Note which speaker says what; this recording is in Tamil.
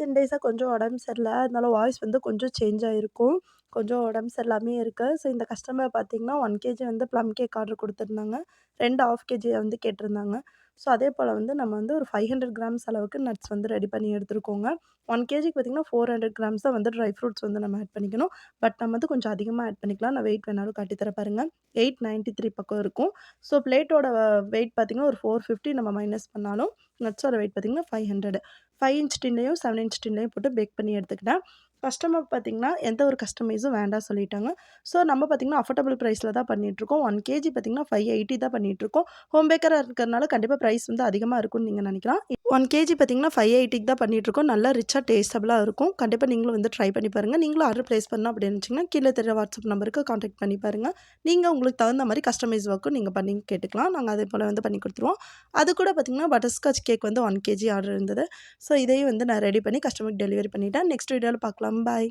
Speaker 1: ரீசென்ட் டேஸாக கொஞ்சம் உடம்பு சரியில்ல. அதனால வாய்ஸ் வந்து கொஞ்சம் சேஞ்ச் ஆகிருக்கும். கொஞ்சம் உடம்பு சரியில்லாமயே இருக்கு. ஸோ இந்த கஸ்டமர் பார்த்தீங்கன்னா 1 கேஜி வந்து ப்ளம் கேக் ஆர்டர் குடுத்துருந்தாங்க. 2 1/2 கேஜி வந்து கேட்டிருந்தாங்க. ஸோ அதேபோல வந்து நம்ம வந்து ஒரு 500 கிராம்ஸ் அளவுக்கு நட்ஸ் வந்து ரெடி பண்ணி எடுத்துருக்கோங்க. 1 கேஜிக்கு பார்த்தீங்கன்னா 400 கிராம்ஸ் தான் வந்து ட்ரை ஃப்ரூட்ஸ் வந்து நம்ம ஆட் பண்ணிக்கணும். பட் நம்ம வந்து கொஞ்சம் அதிகமா ஆட் பண்ணிக்கலாம். நான் வெயிட் வேணாலும் காட்டி தரேன் பாருங்க. 893 பக்கம் இருக்கும். ஸோ பிளேட்டோட வெயிட் பார்த்தீங்கன்னா ஒரு 450 நம்ம மைனஸ் பண்ணாலும் நட்ஸோட வெயிட் பார்த்தீங்கன்னா 500. 5 இன்ச் டின்லயும் 7 இன்ச் டின்லயும் போட்டு பேக் பண்ணி எடுத்துக்கிட்டேன். கஸ்டமர் பார்த்தீங்கன்னா, எந்த ஒரு கஸ்டமைஸும் வேண்டாம் சொல்லிட்டாங்க. ஸோ நம்ம பார்த்தீங்கன்னா, அஃபோர்டபுள் பிரைஸ்ல தான் பண்ணிட்டுருக்கோம். 1 கேஜி பார்த்தீங்கன்னா, 580 தான் பண்ணிட்டுருக்கோம். ஹோம் பேக்கரா இருக்கிறனால கண்டிப்பா பிரைஸ் வந்து அதிகமா இருக்கும்னு நீங்க நினைக்கலாம். 1 கேஜி பார்த்தீங்கன்னா, 580க்கு தான் பண்ணிட்டுருக்கோம். நல்லா ரிச்சா டேஸ்டபுளா இருக்கும். கண்டிப்பா நீங்களும் வந்து ட்ரை பண்ணி பாருங்க. நீங்களும் ஆர்டர் பிளேஸ் பண்ணணும் அப்படின்னு நினச்சிங்கன்னா, கீழ தெரியிற வாட்ஸ்அப் நம்பருக்கு கான்டாக்ட் பண்ணி பாருங்க. நீங்க உங்களுக்கு தகுந்த மாரி கஸ்டமைஸ் ஒர்க்கும் நீங்க பண்ணி கேட்டுக்கலாம். நாங்க அதேபோல வந்து பண்ணி குடுத்துருவோம். அது கூட பார்த்தீங்கன்னா, பட்டர்ஸ்காட்ச் கேக் வந்து 1 கேஜி ஆர்டர் இருந்தது. ஸோ இதையும் வந்து நான் ரெடி பண்ணி கஸ்டமருக்கு டெலிவரி பண்ணிட்டேன். நெக்ஸ்ட் வீடியோல பார்க்கலாம். பாய்.